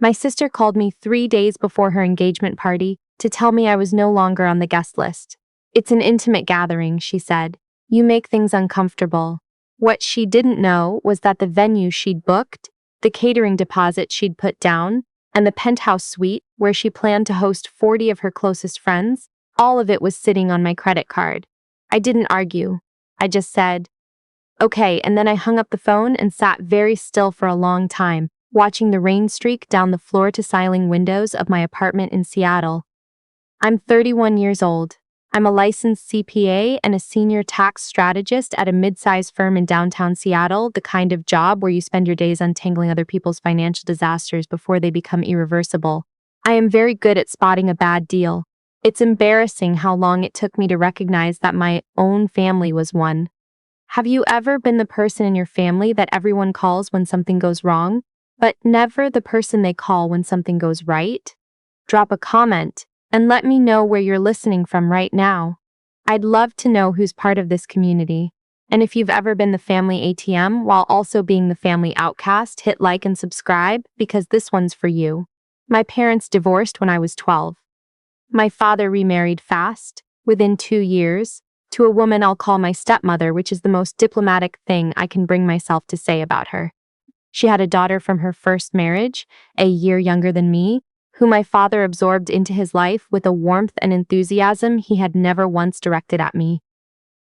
My sister called me 3 days before her engagement party to tell me I was no longer on the guest list. "It's an intimate gathering," she said. "You make things uncomfortable." What she didn't know was that the venue she'd booked, the catering deposit she'd put down, and the penthouse suite where she planned to host 40 of her closest friends, all of it was sitting on my credit card. I didn't argue. I just said, "Okay," and then I hung up the phone and sat very still for a long time, watching the rain streak down the floor-to-ceiling windows of my apartment in Seattle. I'm 31 years old. I'm a licensed CPA and a senior tax strategist at a mid-sized firm in downtown Seattle, the kind of job where you spend your days untangling other people's financial disasters before they become irreversible. I am very good at spotting a bad deal. It's embarrassing how long it took me to recognize that my own family was one. Have you ever been the person in your family that everyone calls when something goes wrong, but never the person they call when something goes right? Drop a comment and let me know where you're listening from right now. I'd love to know who's part of this community. And if you've ever been the family ATM while also being the family outcast, hit like and subscribe because this one's for you. My parents divorced when I was 12. My father remarried fast, within 2 years, to a woman I'll call my stepmother, which is the most diplomatic thing I can bring myself to say about her. She had a daughter from her first marriage, a year younger than me, who my father absorbed into his life with a warmth and enthusiasm he had never once directed at me.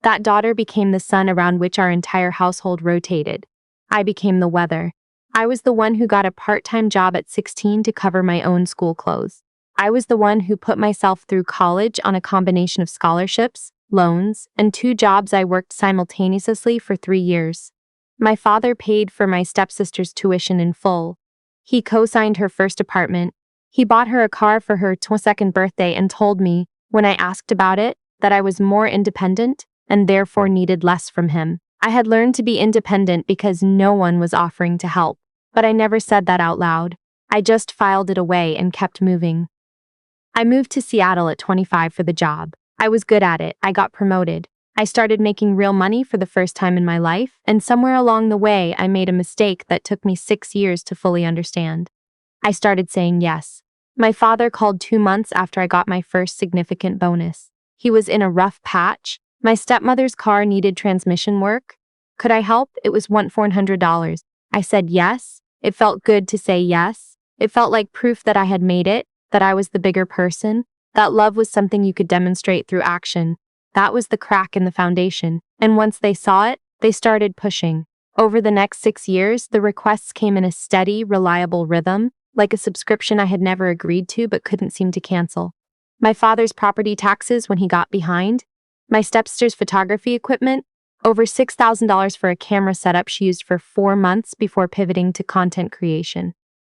That daughter became the sun around which our entire household rotated. I became the weather. I was the one who got a part-time job at 16 to cover my own school clothes. I was the one who put myself through college on a combination of scholarships, loans, and 2 jobs I worked simultaneously for 3 years. My father paid for my stepsister's tuition in full. He co-signed her first apartment. He bought her a car for her 22nd birthday and told me, when I asked about it, that I was more independent and therefore needed less from him. I had learned to be independent because no one was offering to help, but I never said that out loud. I just filed it away and kept moving. I moved to Seattle at 25 for the job. I was good at it. I got promoted. I started making real money for the first time in my life, and somewhere along the way I made a mistake that took me 6 years to fully understand. I started saying yes. My father called 2 months after I got my first significant bonus. He was in a rough patch. My stepmother's car needed transmission work. Could I help? It was $1,400. I said yes. It felt good to say yes. It felt like proof that I had made it, that I was the bigger person, that love was something you could demonstrate through action. That was the crack in the foundation, and once they saw it, they started pushing. Over the next 6 years, the requests came in a steady, reliable rhythm, like a subscription I had never agreed to but couldn't seem to cancel. My father's property taxes when he got behind, my stepsister's photography equipment, over $6,000 for a camera setup she used for 4 months before pivoting to content creation.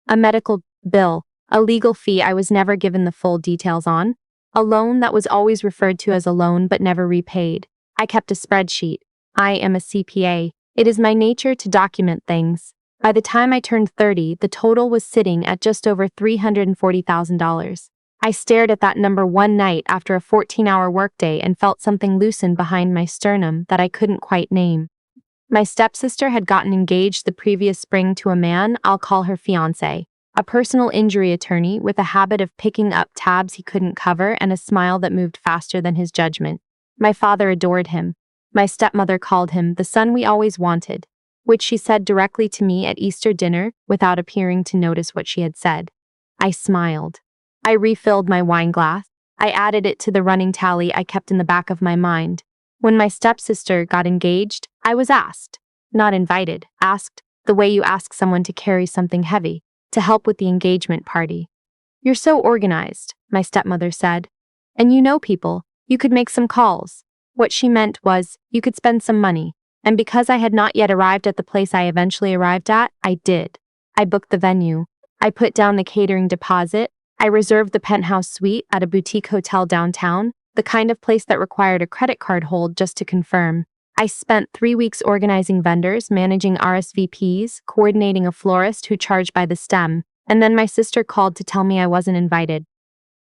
A medical bill, a legal fee I was never given the full details on, a loan that was always referred to as a loan but never repaid. I kept a spreadsheet. I am a CPA. It is my nature to document things. By the time I turned 30, the total was sitting at just over $340,000. I stared at that number one night after a 14-hour workday and felt something loosen behind my sternum that I couldn't quite name. My stepsister had gotten engaged the previous spring to a man I'll call her fiancé, a personal injury attorney with a habit of picking up tabs he couldn't cover and a smile that moved faster than his judgment. My father adored him. My stepmother called him the son we always wanted, which she said directly to me at Easter dinner without appearing to notice what she had said. I smiled. I refilled my wine glass. I added it to the running tally I kept in the back of my mind. When my stepsister got engaged, I was asked, not invited, asked, the way you ask someone to carry something heavy, to help with the engagement party. "You're so organized," my stepmother said. "And you know people, you could make some calls." What she meant was, you could spend some money. And because I had not yet arrived at the place I eventually arrived at, I did. I booked the venue. I put down the catering deposit. I reserved the penthouse suite at a boutique hotel downtown, the kind of place that required a credit card hold just to confirm. I spent 3 weeks organizing vendors, managing RSVPs, coordinating a florist who charged by the stem, and then my sister called to tell me I wasn't invited.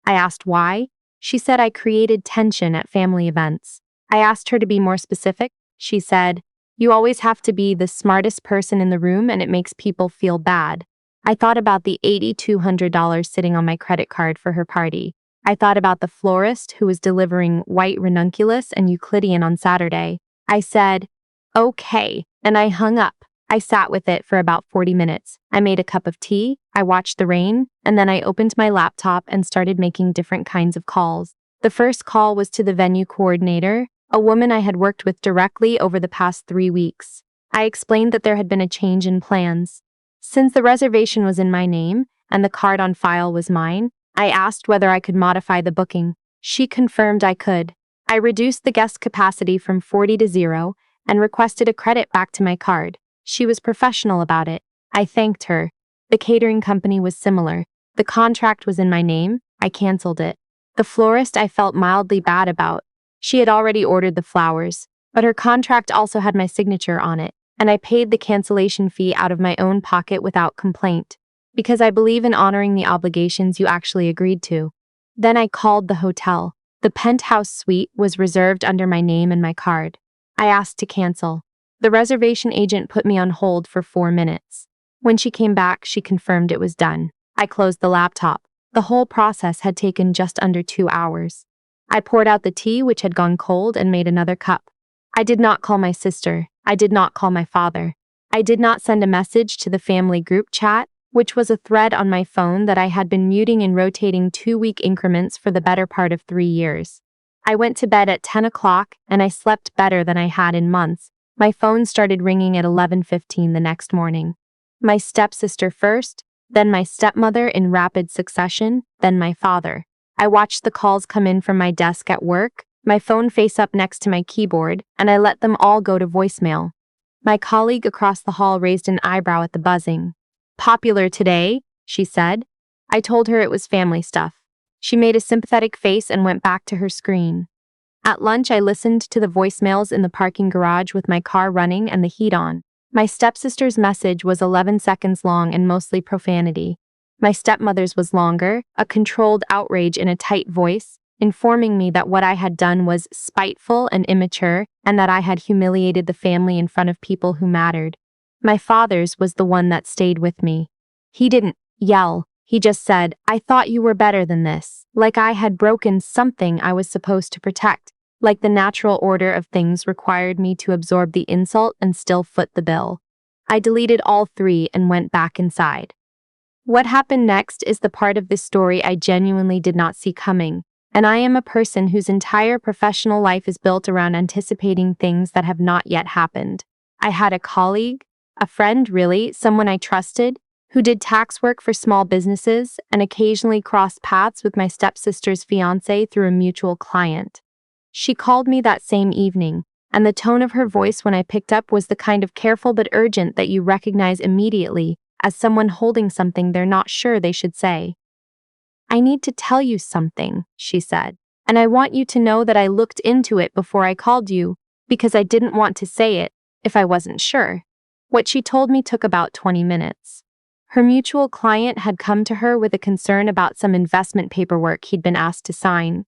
I asked why. She said I created tension at family events. I asked her to be more specific. She said, "You always have to be the smartest person in the room and it makes people feel bad." I thought about the $8,200 sitting on my credit card for her party. I thought about the florist who was delivering white ranunculus and Euclidean on Saturday. I said, okay, and I hung up. I sat with it for about 40 minutes. I made a cup of tea, I watched the rain, and then I opened my laptop and started making different kinds of calls. The first call was to the venue coordinator, a woman I had worked with directly over the past 3 weeks. I explained that there had been a change in plans. Since the reservation was in my name and the card on file was mine, I asked whether I could modify the booking. She confirmed I could. I reduced the guest capacity from 40 to 0 and requested a credit back to my card. She was professional about it. I thanked her. The catering company was similar. The contract was in my name. I canceled it. The florist I felt mildly bad about. She had already ordered the flowers, but her contract also had my signature on it, and I paid the cancellation fee out of my own pocket without complaint, because I believe in honoring the obligations you actually agreed to. Then I called the hotel. The penthouse suite was reserved under my name and my card. I asked to cancel. The reservation agent put me on hold for 4 minutes. When she came back, she confirmed it was done. I closed the laptop. The whole process had taken just under 2 hours. I poured out the tea, which had gone cold, and made another cup. I did not call my sister. I did not call my father. I did not send a message to the family group chat, which was a thread on my phone that I had been muting in rotating 2-week increments for the better part of 3 years. I went to bed at 10 o'clock, and I slept better than I had in months. My phone started ringing at 11:15 the next morning. My stepsister first, then my stepmother in rapid succession, then my father. I watched the calls come in from my desk at work, my phone face up next to my keyboard, and I let them all go to voicemail. My colleague across the hall raised an eyebrow at the buzzing. Popular today, she said. I told her it was family stuff. She made a sympathetic face and went back to her screen. At lunch, I listened to the voicemails in the parking garage with my car running and the heat on. My stepsister's message was 11 seconds long and mostly profanity. My stepmother's was longer, a controlled outrage in a tight voice, informing me that what I had done was spiteful and immature and that I had humiliated the family in front of people who mattered. My father's was the one that stayed with me. He didn't yell. He just said, I thought you were better than this, like I had broken something I was supposed to protect, like the natural order of things required me to absorb the insult and still foot the bill. I deleted all 3 and went back inside. What happened next is the part of this story I genuinely did not see coming, and I am a person whose entire professional life is built around anticipating things that have not yet happened. I had a colleague, a friend really, someone I trusted, who did tax work for small businesses and occasionally crossed paths with my stepsister's fiancé through a mutual client. She called me that same evening, and the tone of her voice when I picked up was the kind of careful but urgent that you recognize immediately as someone holding something they're not sure they should say. I need to tell you something, she said, and I want you to know that I looked into it before I called you, because I didn't want to say it if I wasn't sure. What she told me took about 20 minutes. Her mutual client had come to her with a concern about some investment paperwork he'd been asked to sign.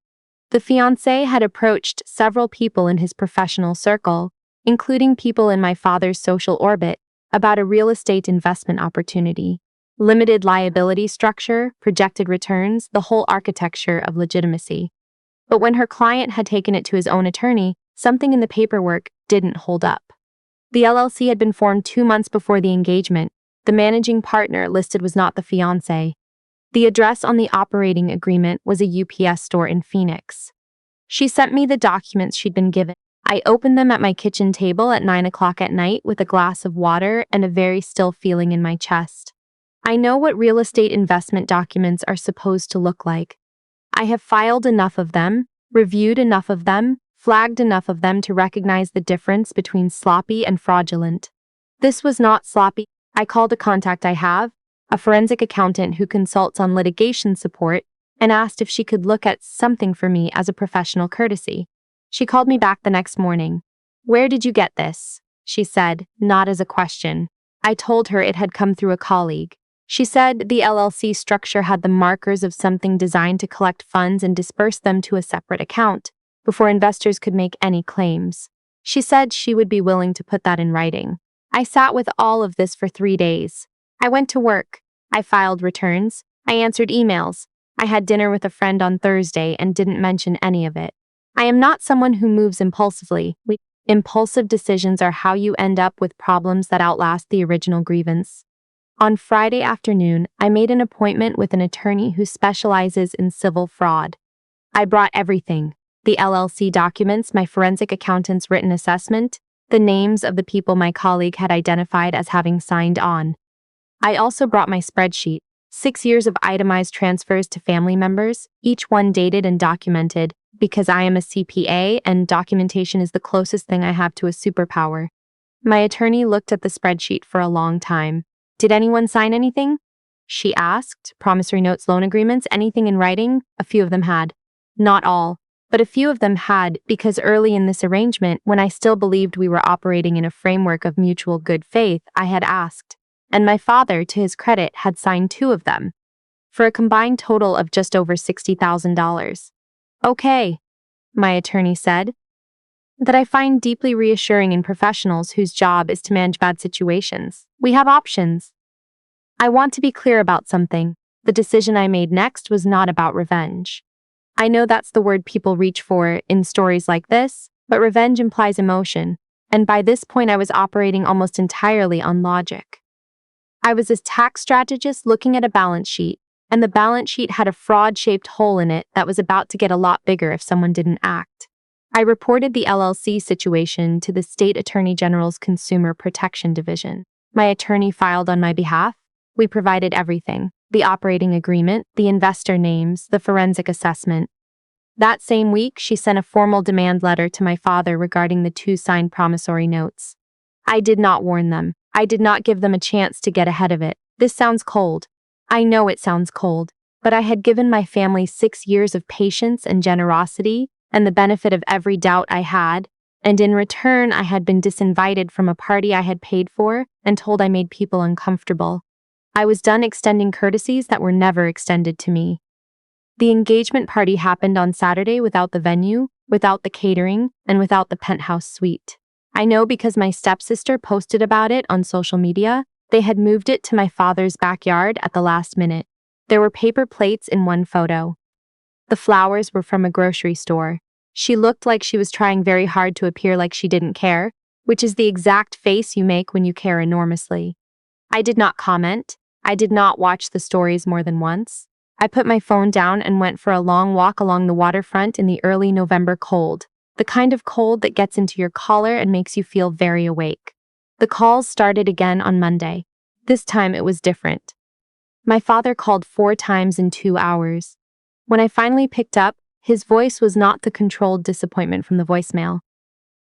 The fiancé had approached several people in his professional circle, including people in my father's social orbit, about a real estate investment opportunity. Limited liability structure, projected returns, the whole architecture of legitimacy. But when her client had taken it to his own attorney, something in the paperwork didn't hold up. The LLC had been formed 2 months before the engagement. The managing partner listed was not the fiancé. The address on the operating agreement was a UPS store in Phoenix. She sent me the documents she'd been given. I opened them at my kitchen table at 9 o'clock at night with a glass of water and a very still feeling in my chest. I know what real estate investment documents are supposed to look like. I have filed enough of them, reviewed enough of them, flagged enough of them to recognize the difference between sloppy and fraudulent. This was not sloppy. I called a contact I have, a forensic accountant who consults on litigation support, and asked if she could look at something for me as a professional courtesy. She called me back the next morning. Where did you get this? She said, not as a question. I told her it had come through a colleague. She said the LLC structure had the markers of something designed to collect funds and disperse them to a separate account before investors could make any claims. She said she would be willing to put that in writing. I sat with all of this for 3 days. I went to work. I filed returns. I answered emails. I had dinner with a friend on Thursday and didn't mention any of it. I am not someone who moves impulsively. Impulsive decisions are how you end up with problems that outlast the original grievance. On Friday afternoon, I made an appointment with an attorney who specializes in civil fraud. I brought everything: the LLC documents, my forensic accountant's written assessment, the names of the people my colleague had identified as having signed on. I also brought my spreadsheet, 6 years of itemized transfers to family members, each one dated and documented, because I am a CPA and documentation is the closest thing I have to a superpower. My attorney looked at the spreadsheet for a long time. Did anyone sign anything? She asked. Promissory notes, loan agreements, anything in writing? A few of them had. Not all, but a few of them had, because early in this arrangement, when I still believed we were operating in a framework of mutual good faith, I had asked. And my father, to his credit, had signed 2 of them, for a combined total of just over $60,000. Okay, my attorney said, that I find deeply reassuring in professionals whose job is to manage bad situations. We have options. I want to be clear about something. The decision I made next was not about revenge. I know that's the word people reach for in stories like this, but revenge implies emotion, and by this point I was operating almost entirely on logic. I was a tax strategist looking at a balance sheet, and the balance sheet had a fraud-shaped hole in it that was about to get a lot bigger if someone didn't act. I reported the LLC situation to the State Attorney General's Consumer Protection Division. My attorney filed on my behalf. We provided everything: the operating agreement, the investor names, the forensic assessment. That same week, she sent a formal demand letter to my father regarding the 2 signed promissory notes. I did not warn them. I did not give them a chance to get ahead of it. This sounds cold. I know it sounds cold, but I had given my family 6 years of patience and generosity and the benefit of every doubt I had, and in return I had been disinvited from a party I had paid for and told I made people uncomfortable. I was done extending courtesies that were never extended to me. The engagement party happened on Saturday without the venue, without the catering, and without the penthouse suite. I know because my stepsister posted about it on social media. They had moved it to my father's backyard at the last minute. There were paper plates in one photo. The flowers were from a grocery store. She looked like she was trying very hard to appear like she didn't care, which is the exact face you make when you care enormously. I did not comment. I did not watch the stories more than once. I put my phone down and went for a long walk along the waterfront in the early November cold, the kind of cold that gets into your collar and makes you feel very awake. The calls started again on Monday. This time it was different. My father called 4 times in 2 hours. When I finally picked up, his voice was not the controlled disappointment from the voicemail.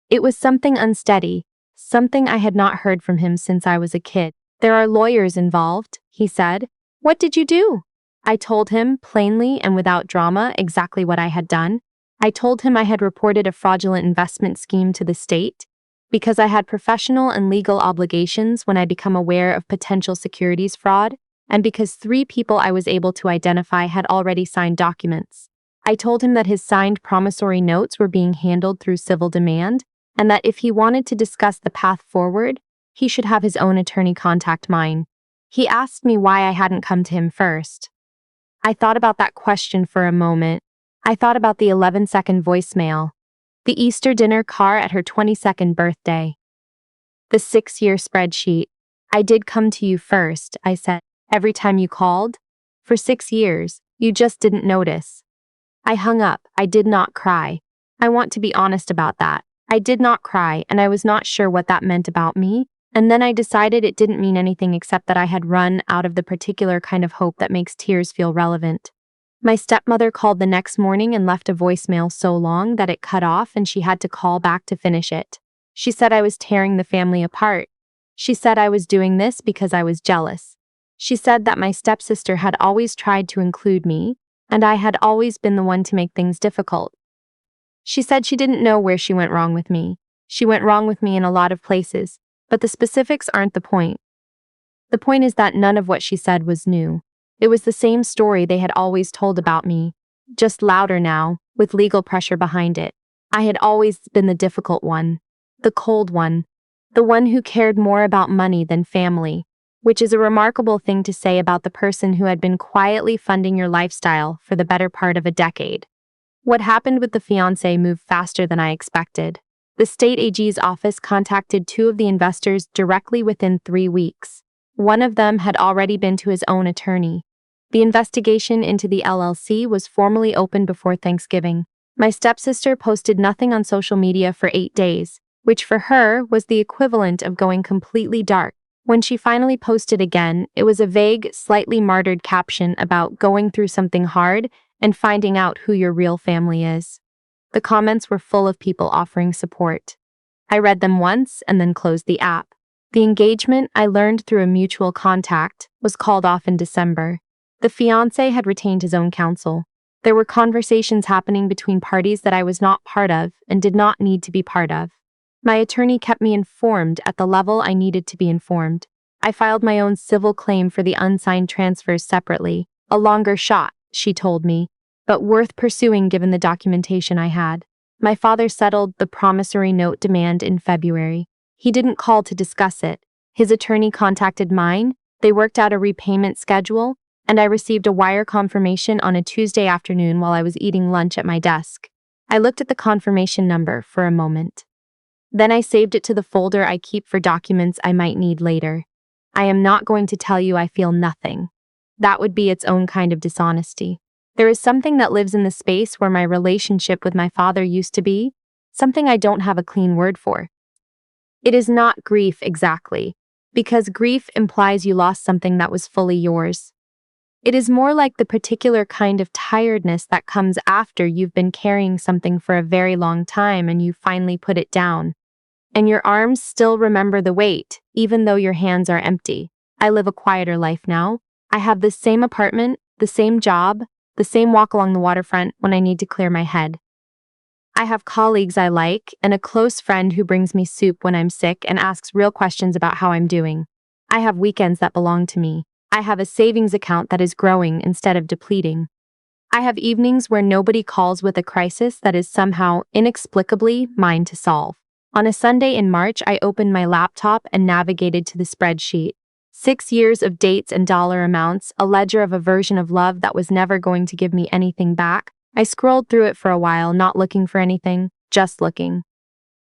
It was something unsteady, something I had not heard from him since I was a kid. There are lawyers involved, he said. What did you do? I told him, plainly and without drama, exactly what I had done. I told him I had reported a fraudulent investment scheme to the state, because I had professional and legal obligations when I become aware of potential securities fraud, and because 3 people I was able to identify had already signed documents. I told him that his signed promissory notes were being handled through civil demand, and that if he wanted to discuss the path forward, he should have his own attorney contact mine. He asked me why I hadn't come to him first. I thought about that question for a moment. I thought about the 11-second voicemail, the Easter dinner car at her 22nd birthday, the 6-year spreadsheet. I did come to you first, I said. Every time you called? For 6 years, you just didn't notice. I hung up. I did not cry. I want to be honest about that. I did not cry, and I was not sure what that meant about me, and then I decided it didn't mean anything except that I had run out of the particular kind of hope that makes tears feel relevant. My stepmother called the next morning and left a voicemail so long that it cut off and she had to call back to finish it. She said I was tearing the family apart. She said I was doing this because I was jealous. She said that my stepsister had always tried to include me, and I had always been the one to make things difficult. She said she didn't know where she went wrong with me. She went wrong with me in a lot of places, but the specifics aren't the point. The point is that none of what she said was new. It was the same story they had always told about me, just louder now, with legal pressure behind it. I had always been the difficult one, the cold one, the one who cared more about money than family, which is a remarkable thing to say about the person who had been quietly funding your lifestyle for the better part of a decade. What happened with the fiancé moved faster than I expected. The state AG's office contacted two of the investors directly within 3 weeks. One of them had already been to his own attorney. The investigation into the LLC was formally opened before Thanksgiving. My stepsister posted nothing on social media for 8 days, which for her was the equivalent of going completely dark. When she finally posted again, it was a vague, slightly martyred caption about going through something hard and finding out who your real family is. The comments were full of people offering support. I read them once and then closed the app. The engagement, I learned through a mutual contact, was called off in December. The fiancé had retained his own counsel. There were conversations happening between parties that I was not part of and did not need to be part of. My attorney kept me informed at the level I needed to be informed. I filed my own civil claim for the unsigned transfers separately. A longer shot, she told me, but worth pursuing given the documentation I had. My father settled the promissory note demand in February. He didn't call to discuss it. His attorney contacted mine, they worked out a repayment schedule, and I received a wire confirmation on a Tuesday afternoon while I was eating lunch at my desk. I looked at the confirmation number for a moment. Then I saved it to the folder I keep for documents I might need later. I am not going to tell you I feel nothing. That would be its own kind of dishonesty. There is something that lives in the space where my relationship with my father used to be, something I don't have a clean word for. It is not grief exactly, because grief implies you lost something that was fully yours. It is more like the particular kind of tiredness that comes after you've been carrying something for a very long time and you finally put it down. And your arms still remember the weight, even though your hands are empty. I live a quieter life now. I have the same apartment, the same job, the same walk along the waterfront when I need to clear my head. I have colleagues I like and a close friend who brings me soup when I'm sick and asks real questions about how I'm doing. I have weekends that belong to me. I have a savings account that is growing instead of depleting. I have evenings where nobody calls with a crisis that is somehow, inexplicably, mine to solve. On a Sunday in March, I opened my laptop and navigated to the spreadsheet. 6 years of dates and dollar amounts, a ledger of a version of love that was never going to give me anything back. I scrolled through it for a while, not looking for anything, just looking.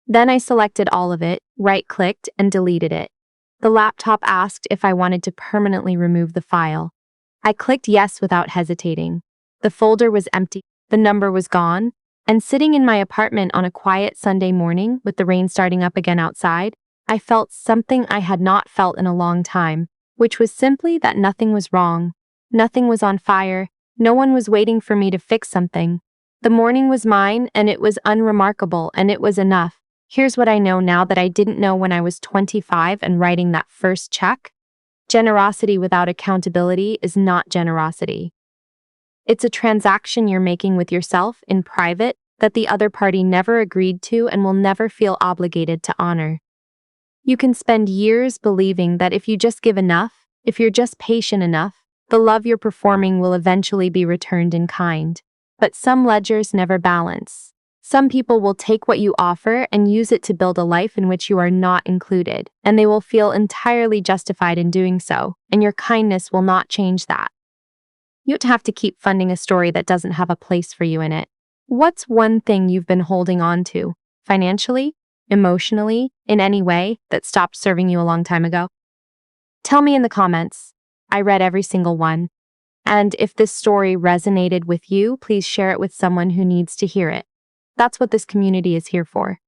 Then I selected all of it, right-clicked, and deleted it. The laptop asked if I wanted to permanently remove the file. I clicked yes without hesitating. The folder was empty, the number was gone, and sitting in my apartment on a quiet Sunday morning with the rain starting up again outside, I felt something I had not felt in a long time, which was simply that nothing was wrong. Nothing was on fire. No one was waiting for me to fix something. The morning was mine, and it was unremarkable, and it was enough. Here's what I know now that I didn't know when I was 25 and writing that first check. Generosity without accountability is not generosity. It's a transaction you're making with yourself in private that the other party never agreed to and will never feel obligated to honor. You can spend years believing that if you just give enough, if you're just patient enough, the love you're performing will eventually be returned in kind. But some ledgers never balance. Some people will take what you offer and use it to build a life in which you are not included, and they will feel entirely justified in doing so, and your kindness will not change that. You don't have to keep funding a story that doesn't have a place for you in it. What's one thing you've been holding on to, financially, emotionally, in any way, that stopped serving you a long time ago? Tell me in the comments. I read every single one. And if this story resonated with you, please share it with someone who needs to hear it. That's what this community is here for.